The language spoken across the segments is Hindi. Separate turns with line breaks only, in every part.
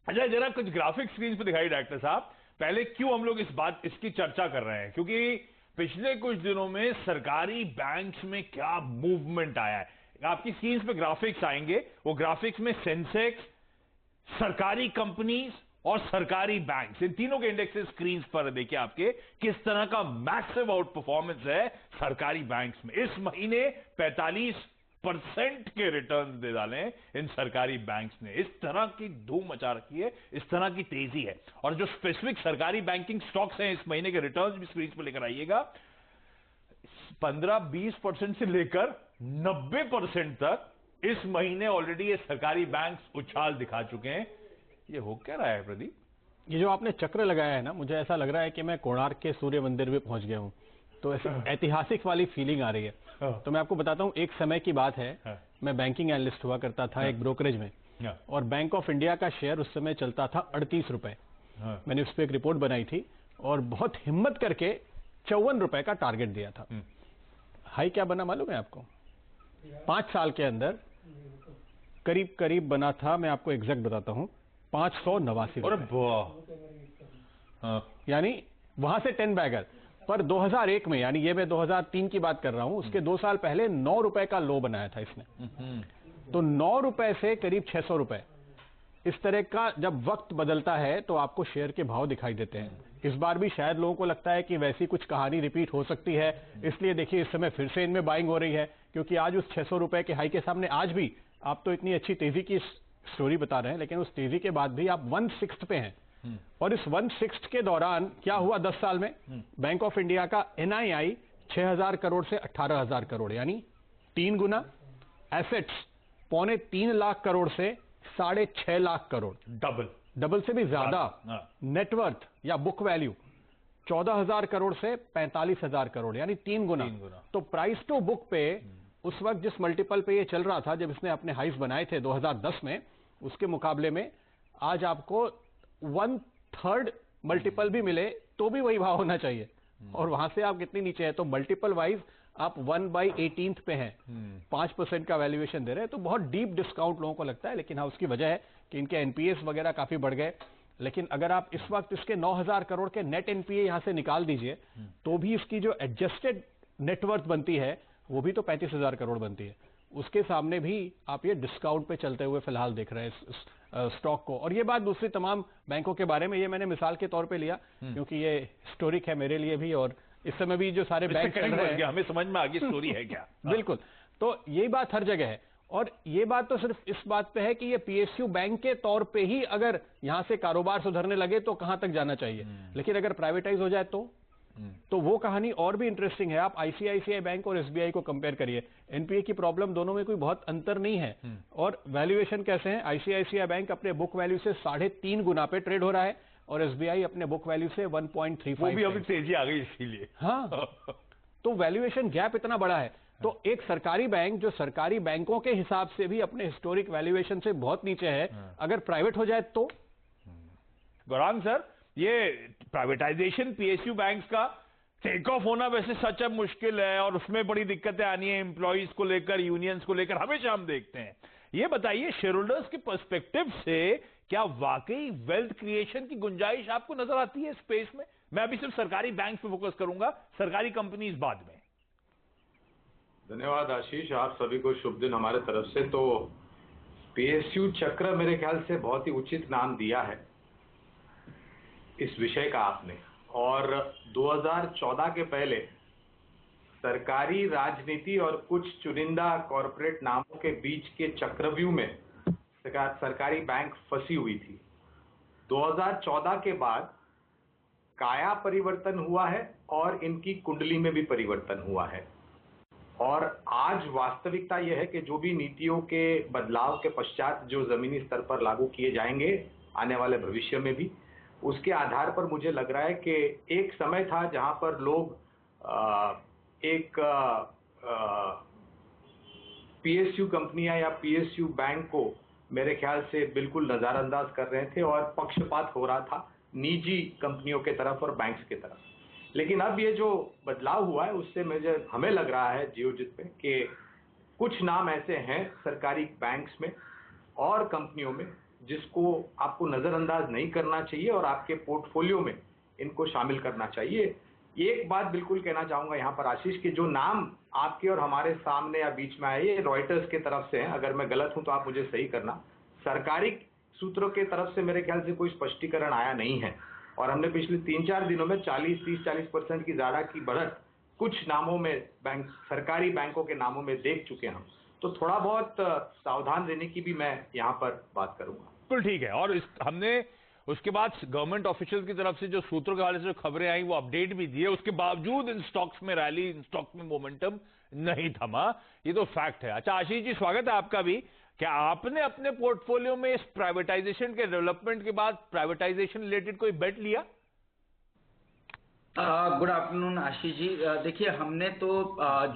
अच्छा, जरा कुछ ग्राफिक स्क्रीन पे दिखाई डॉक्टर साहब। पहले क्यों हम लोग इसकी चर्चा कर रहे हैं, क्योंकि पिछले कुछ दिनों में सरकारी बैंक्स में क्या मूवमेंट आया है। आपकी स्क्रीन पे ग्राफिक्स आएंगे, वो ग्राफिक्स में सेंसेक्स, सरकारी कंपनीज और सरकारी बैंक्स, इन तीनों के इंडेक्सेस स्क्रीन पर देखिए आपके, किस तरह का मैसिव आउट परफॉर्मेंस है सरकारी बैंक्स में। इस महीने 45% के रिटर्न दे डाले इन सरकारी बैंक्स ने। इस तरह की धूम मचा रखी है, इस तरह की तेजी है। और जो स्पेसिफिक सरकारी बैंकिंग स्टॉक्स हैं, इस महीने के रिटर्न भी स्क्रीन पर लेकर आइएगा। 15-20% से लेकर 90% तक इस महीने ऑलरेडी ये सरकारी बैंक्स उछाल दिखा चुके हैं। ये हो क्या रहा है प्रदीप?
ये जो आपने चक्र लगाया है ना, मुझे ऐसा लग रहा है कि मैं कोणार्क के सूर्य मंदिर में पहुंच गया हूं। तो ऐसी ऐतिहासिक वाली फीलिंग आ रही है। तो मैं आपको बताता हूं, एक समय की बात है, मैं बैंकिंग एनालिस्ट हुआ करता था एक ब्रोकरेज में, और बैंक ऑफ इंडिया का शेयर उस समय चलता था 38 रुपए। मैंने उस पर एक रिपोर्ट बनाई थी और बहुत हिम्मत करके 54 रुपए का टारगेट दिया था। हाई क्या बना मालूम है आपको? 5 साल के अंदर करीब करीब बना था, मैं आपको एग्जैक्ट बताता हूं, 589 रुपए। यानी वहां से 10 बैगर। पर 2001 में, यानी ये मैं 2003 की बात कर रहा हूं, उसके 2 साल पहले 9 रुपए का लो बनाया था इसने। तो 9 रुपए से करीब 600 रुपए। इस तरह का जब वक्त बदलता है तो आपको शेयर के भाव दिखाई देते हैं। इस बार भी शायद लोगों को लगता है कि वैसी कुछ कहानी रिपीट हो सकती है, इसलिए देखिए इस समय फिर से इनमें बाइंग हो रही है, क्योंकि आज उस 600 रुपए के हाई के सामने आज भी आप तो इतनी अच्छी तेजी की स्टोरी बता रहे हैं, लेकिन उस तेजी के बाद भी आप 1/6 पे हैं। और इस 1/6 के दौरान क्या हुआ 10 साल में? बैंक ऑफ इंडिया का एनआईआई 6,000 करोड़ से 18,000 करोड़, यानी 3 गुना। एसेट्स 3.25 लाख करोड़ से 6.5 लाख करोड़, डबल से भी ज्यादा। नेटवर्थ या बुक वैल्यू 14,000 करोड़ से 45,000 करोड़, यानी 3 गुना। तो प्राइस टू बुक पे उस वक्त जिस मल्टीपल पे ये चल रहा था, जब इसने अपने हाइस बनाए थे 2010 में, उसके मुकाबले में आज आपको 1/3 मल्टीपल भी मिले तो भी वही भाव होना चाहिए। और वहां से आप कितनी नीचे है, तो मल्टीपल वाइज आप 1/18 पे हैं। 5% का वैल्यूएशन दे रहे हैं, तो बहुत डीप डिस्काउंट लोगों को लगता है। लेकिन हाँ, उसकी वजह है कि इनके एनपीएस वगैरह काफी बढ़ गए। लेकिन अगर आप इस वक्त इसके 9,000 करोड़ के नेट एनपीए यहां से निकाल दीजिए, तो भी इसकी जो एडजस्टेड नेटवर्थ बनती है वो भी तो 35,000 करोड़ बनती है। उसके सामने भी आप ये डिस्काउंट पे चलते हुए फिलहाल देख रहे हैं इस स्टॉक को। और ये बात दूसरी तमाम बैंकों के बारे में, ये मैंने मिसाल के तौर पे लिया क्योंकि ये हिस्टोरिक है मेरे लिए भी, और इस समय भी जो सारे बैंक चल रहे हैं
हमें समझ में आ गई स्टोरी है क्या।
बिल्कुल। तो यही बात हर जगह है, और ये बात तो सिर्फ इस बात पे है कि ये पीएसयू बैंक के तौर पे ही अगर यहां से कारोबार सुधरने लगे तो कहां तक जाना चाहिए। लेकिन अगर प्राइवेटाइज हो जाए तो वो कहानी और भी इंटरेस्टिंग है। आप आईसीआईसीआई बैंक और एसबीआई को कंपेयर करिए, एनपीए की प्रॉब्लम दोनों में कोई बहुत अंतर नहीं है। और वैल्यूएशन कैसे है? आईसीआईसीआई बैंक अपने बुक वैल्यू से 3.5 गुना पे ट्रेड हो रहा है, और एसबीआई अपने बुक वैल्यू से 1.35।
वो भी अभी तेजी आ गई इसीलिए।
हाँ, तो वैल्यूएशन गैप इतना बड़ा है। तो एक सरकारी बैंक जो सरकारी बैंकों के हिसाब से भी अपने हिस्टोरिक वैल्यूएशन से बहुत नीचे है, अगर प्राइवेट हो जाए तो।
गौरांग सर, ये प्राइवेटाइजेशन पीएसयू बैंक्स का टेक ऑफ होना वैसे सच अब मुश्किल है, और उसमें बड़ी दिक्कतें आनी है एम्प्लॉइज को लेकर, यूनियंस को लेकर, हमेशा हम देखते हैं। ये बताइए, शेयर होल्डर्स के पर्सपेक्टिव से क्या वाकई वेल्थ क्रिएशन की गुंजाइश आपको नजर आती है स्पेस में? मैं अभी सिर्फ सरकारी बैंक पे फोकस करूंगा, सरकारी कंपनीज बाद में।
धन्यवाद आशीष, आप सभी को शुभ दिन हमारे तरफ से। तो पीएसयू चक्र मेरे ख्याल से बहुत ही उचित नाम दिया है इस विषय का आपने। और 2014 के पहले सरकारी राजनीति और कुछ चुनिंदा कॉरपोरेट नामों के बीच के चक्रव्यूह में सरकारी बैंक फंसी हुई थी। 2014 के बाद काया परिवर्तन हुआ है और इनकी कुंडली में भी परिवर्तन हुआ है। और आज वास्तविकता यह है कि जो भी नीतियों के बदलाव के पश्चात जो जमीनी स्तर पर लागू किए जाएंगे आने वाले भविष्य में भी, उसके आधार पर मुझे लग रहा है कि एक समय था जहां पर लोग एक पीएसयू कंपनियां या पीएसयू बैंक को मेरे ख्याल से बिल्कुल नजरअंदाज कर रहे थे और पक्षपात हो रहा था निजी कंपनियों के तरफ और बैंक्स के तरफ। लेकिन अब ये जो बदलाव हुआ है उससे हमें लग रहा है जियोजित में कि कुछ नाम ऐसे हैं सरकारी बैंक्स में और कंपनियों में जिसको आपको नजरअंदाज नहीं करना चाहिए और आपके पोर्टफोलियो में इनको शामिल करना चाहिए। एक बात बिल्कुल कहना चाहूंगा यहाँ पर आशीष, कि जो नाम आपके और हमारे सामने या बीच में आए, ये रॉयटर्स के तरफ से हैं। अगर मैं गलत हूं तो आप मुझे सही करना। सरकारी सूत्रों के तरफ से मेरे ख्याल से कोई स्पष्टीकरण आया नहीं है, और हमने पिछले 3-4 दिनों में 30-40% की ज्यादा की बढ़त कुछ नामों में, सरकारी बैंकों के नामों में देख चुके हैं हम। तो थोड़ा बहुत सावधान रहने की भी मैं यहाँ पर बात करूंगा।
बिल्कुल ठीक है। और हमने उसके बाद गवर्नमेंट ऑफिशियल की तरफ से जो सूत्रों के हवाले से जो खबरें आई वो अपडेट भी दी है, उसके बावजूद इन स्टॉक्स में रैली, इन स्टॉक्स में मोमेंटम नहीं थमा। ये तो फैक्ट है। अच्छा आशीष जी, स्वागत है आपका भी। क्या आपने अपने पोर्टफोलियो में इस प्राइवेटाइजेशन के डेवलपमेंट के बाद प्राइवेटाइजेशन रिलेटेड कोई बेट लिया?
Good afternoon Ashish ji. देखिए, हमने तो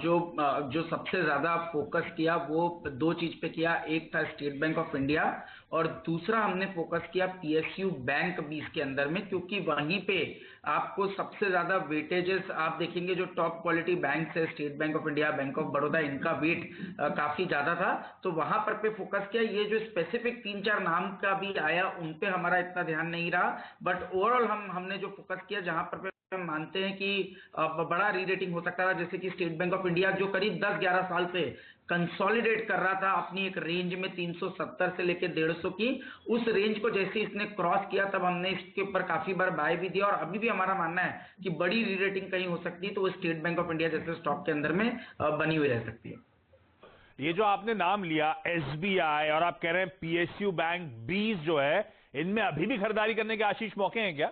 जो सबसे ज्यादा फोकस किया वो दो चीज पे किया। एक था स्टेट बैंक ऑफ इंडिया और दूसरा हमने फोकस किया पीएसयू बैंक 20 के अंदर में, क्योंकि वहीं पे आपको सबसे ज्यादा वेटेजेस आप देखेंगे। जो टॉप क्वालिटी बैंक है, state bank of India, bank of Baroda, इनका वेट काफी ज्यादा था, तो वहां पर पे फोकस किया। ये जो स्पेसिफिक 3-4 नाम का भी आया उन पे हमारा इतना ध्यान नहीं रहा, बट ओवरऑल हमने जो फोकस किया, जहां पर हम मानते हैं कि बड़ा री-रेटिंग हो सकता था, जैसे कि स्टेट बैंक ऑफ इंडिया जो करीब 10-11 साल से कंसोलिडेट कर रहा था अपनी एक रेंज में 370 से लेकर 150 की, उस रेंज को जैसे इसने क्रॉस किया तब हमने इसके ऊपर काफी बार बाय भी दिया। और अभी भी हमारा मानना है कि बड़ी री-रेटिंग कहीं हो सकती है तो वो स्टेट बैंक ऑफ इंडिया जैसे स्टॉक के अंदर में बनी हुई रह सकती है।
ये जो आपने नाम लिया एसबीआई और आप कह रहे हैं पीएसयू बैंक 20 जो है, इनमें अभी भी खरीदारी करने के आशीष मौके हैं क्या?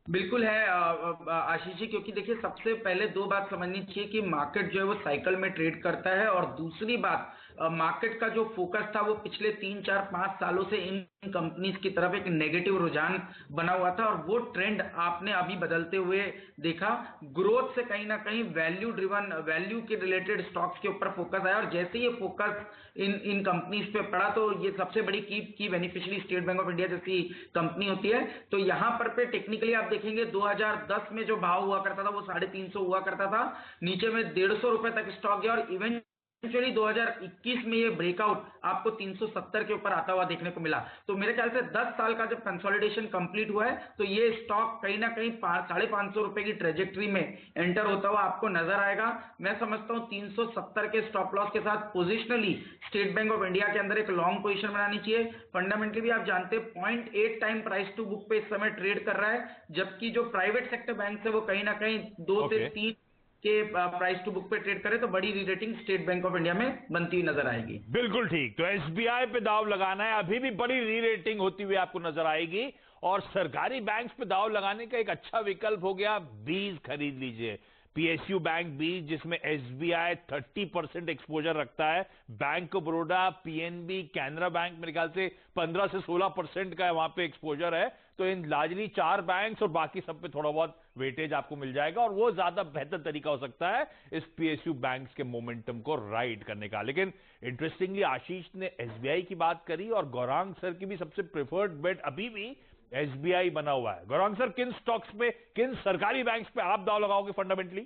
बिल्कुल है आशीष जी, क्योंकि देखिए सबसे पहले दो बात समझनी चाहिए कि मार्केट जो है वो साइकिल में ट्रेड करता है, और दूसरी बात मार्केट का जो फोकस था वो पिछले 3-4-5 सालों से इन कंपनीज की तरफ एक नेगेटिव रुझान बना हुआ था, और वो ट्रेंड आपने अभी बदलते हुए देखा। ग्रोथ से कहीं ना कहीं वैल्यू ड्रिवन, वैल्यू के रिलेटेड स्टॉक्स के ऊपर फोकस आया, और जैसे ये फोकस इन कंपनीज पे पड़ा तो ये सबसे बड़ी की beneficiary state bank of India जैसी कंपनी होती है। तो यहां पर पे टेक्निकली आप देखेंगे 2010 में जो भाव हुआ करता था वो 350 हुआ करता था, नीचे में 150 रुपए तक स्टॉक गया, और इवेंचुअली 2021 में ये ब्रेकआउट आपको 370 के ऊपर आता हुआ देखने को मिला। तो मेरे ख्याल से 10 साल का जब कंसोलिडेशन कंप्लीट हुआ है तो ये स्टॉक कहीं ना कहीं 550 रुपए की ट्रेजेक्टरी में एंटर होता हुआ आपको नजर आएगा। मैं समझता हूं 370 के स्टॉप लॉस के साथ positionally state bank of India के अंदर एक लॉन्ग पोजीशन बनानी चाहिए। फंडामेंटली भी आप जानते हैं 0.8 टाइम प्राइस टू बुक पे इस समय ट्रेड कर रहा है, जबकि जो प्राइवेट सेक्टर बैंक है वो कहीं ना कहीं 2 से 3 के प्राइस टू बुक पे ट्रेड करे, तो बड़ी री-रेटिंग स्टेट बैंक ऑफ इंडिया में बनती हुई नजर आएगी।
बिल्कुल ठीक। तो एसबीआई पे दाव लगाना है, अभी भी बड़ी री-रेटिंग होती हुई आपको नजर आएगी, और सरकारी बैंक्स पे दाव लगाने का एक अच्छा विकल्प हो गया, बीज खरीद लीजिए। पीएसयू बैंक 20 जिसमें एसबीआई 30% एक्सपोजर रखता है, bank of Baroda, PNB, Canara bank मेरे ख्याल से 15 से 16% का वहां पे एक्सपोजर है। तो इन लार्जली 4 बैंक्स और बाकी सब पे थोड़ा बहुत वेटेज आपको मिल जाएगा, और वो ज्यादा बेहतर तरीका हो सकता है इस पीएसयू बैंक्स के मोमेंटम को राइड करने का। लेकिन इंटरेस्टिंगली आशीष ने एसबीआई की बात करी, और गौरांग सर की भी सबसे प्रेफर्ड बेट अभी भी एसबीआई बना हुआ है। गौरांग सर, किन स्टॉक्स पे, किन सरकारी बैंक्स पे आप दाव लगाओगे फंडामेंटली?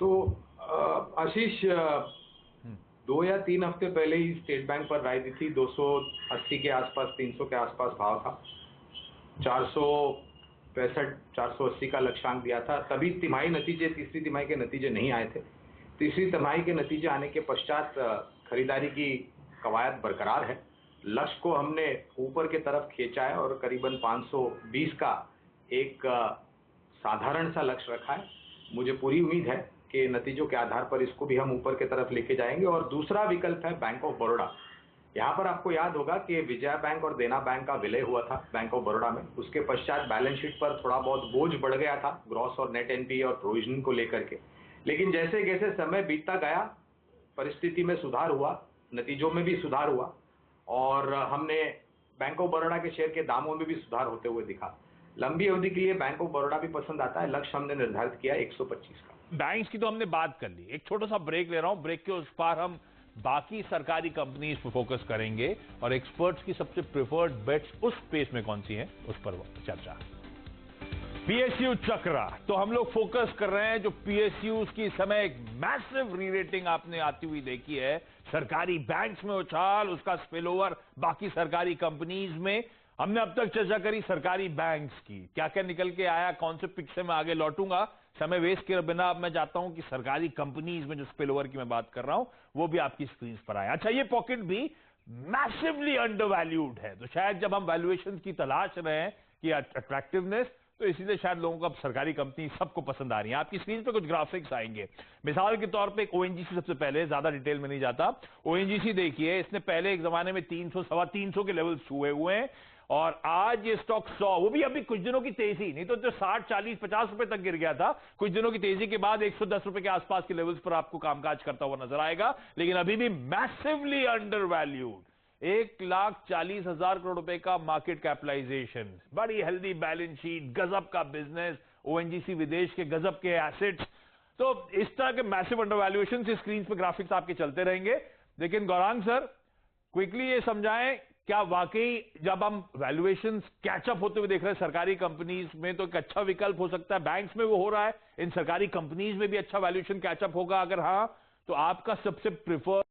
तो आशीष 2 या 3 हफ्ते पहले ही स्टेट बैंक पर राय दी थी, 280 के आसपास, 300 के आसपास भाव था, 465 480 का लक्ष्यांक दिया था। तभी तिमाही नतीजे, तीसरी तिमाही के नतीजे नहीं आए थे। तीसरी तिमाही के नतीजे आने के पश्चात खरीदारी की कवायद बरकरार है। लक्ष्य को हमने ऊपर की तरफ खींचा है और करीबन 520 का एक साधारण सा लक्ष्य रखा है। मुझे पूरी उम्मीद है कि नतीजों के आधार पर इसको भी हम ऊपर की तरफ लेके जाएंगे। और दूसरा विकल्प है बैंक ऑफ बड़ौदा। यहाँ पर आपको याद होगा कि विजया बैंक और देना बैंक का विलय हुआ था बैंक ऑफ बड़ौदा में। उसके पश्चात बैलेंस शीट पर थोड़ा बहुत बोझ बढ़ गया था ग्रॉस और नेट एनपीए और प्रोविजनिंग को लेकर के, लेकिन जैसे जैसे समय बीतता गया परिस्थिति में सुधार हुआ, नतीजों में भी सुधार हुआ, और हमने बैंक ऑफ बड़ौदा के शेयर के दामों में भी सुधार होते हुए दिखा। लंबी अवधि के लिए बैंक ऑफ बड़ौदा भी पसंद आता है। लक्ष्य हमने निर्धारित किया 125 का।
बैंक्स की तो हमने बात कर ली, एक छोटा सा ब्रेक ले रहा हूं। ब्रेक के उस पार हम बाकी सरकारी कंपनीज पर फोकस करेंगे, और एक्सपर्ट्स की सबसे प्रेफर्ड बेट्स उस स्पेस में कौन सी हैं उस पर चर्चा। पीएसयू चक्रा, तो हम लोग फोकस कर रहे हैं जो पीएसयूज की समय एक मैसिव री-रेटिंग आपने आती हुई देखी है, सरकारी बैंक्स में उछाल, उसका स्पिल ओवर बाकी सरकारी कंपनीज में। हमने अब तक चर्चा करी सरकारी बैंक्स की, क्या क्या निकल के आया, कौन से पिक से मैं आगे लौटूंगा, समय वेस्ट के बिना अब मैं चाहता हूं कि सरकारी कंपनीज में जो स्पिल ओवर की मैं बात कर रहा हूं वो भी आपकी स्क्रीन पर आए। अच्छा, ये पॉकेट भी मैसिवली अंडरवैल्यूड है, तो शायद जब हम वैल्यूएशन की तलाश रहे हैं कि अट्रैक्टिवनेस, तो इसीलिए शायद लोगों को अब सरकारी कंपनी सबको पसंद आ रही है। आपकी स्क्रीन पे कुछ ग्राफिक्स आएंगे, मिसाल के तौर पे एक ओएनजीसी सबसे पहले, ज्यादा डिटेल में नहीं जाता। ओएनजीसी देखिए, इसने पहले एक जमाने में 300 सवा 300 के लेवल छुए हुए हैं और आज ये स्टॉक 100, वो भी अभी कुछ दिनों की तेजी, नहीं तो 60 40 50 रुपए तक गिर गया था, कुछ दिनों की तेजी के बाद 110 रुपए के आसपास के लेवल्स पर आपको कामकाज करता हुआ नजर आएगा, लेकिन अभी भी मैसिवली अंडरवैल्यूड। 1,40,000 करोड़ रुपए का मार्केट कैपिटलाइजेशन, बड़ी हेल्दी बैलेंस शीट, गजब का बिजनेस, ओएनजीसी विदेश के गजब के एसेट्स। तो इस तरह के मैसिव अंडरवैल्यूएशन से स्क्रीन पे ग्राफिक्स आपके चलते रहेंगे। लेकिन गौरांग सर, क्विकली ये समझाएं, क्या वाकई जब हम वैल्यूएशन कैचअप होते हुए देख रहे हैं सरकारी कंपनीज में, तो एक अच्छा विकल्प हो सकता है, बैंक्स में वो हो रहा है, इन सरकारी कंपनीज में भी अच्छा वैल्यूएशन कैचअप होगा? अगर हाँ, तो आपका सबसे प्रिफर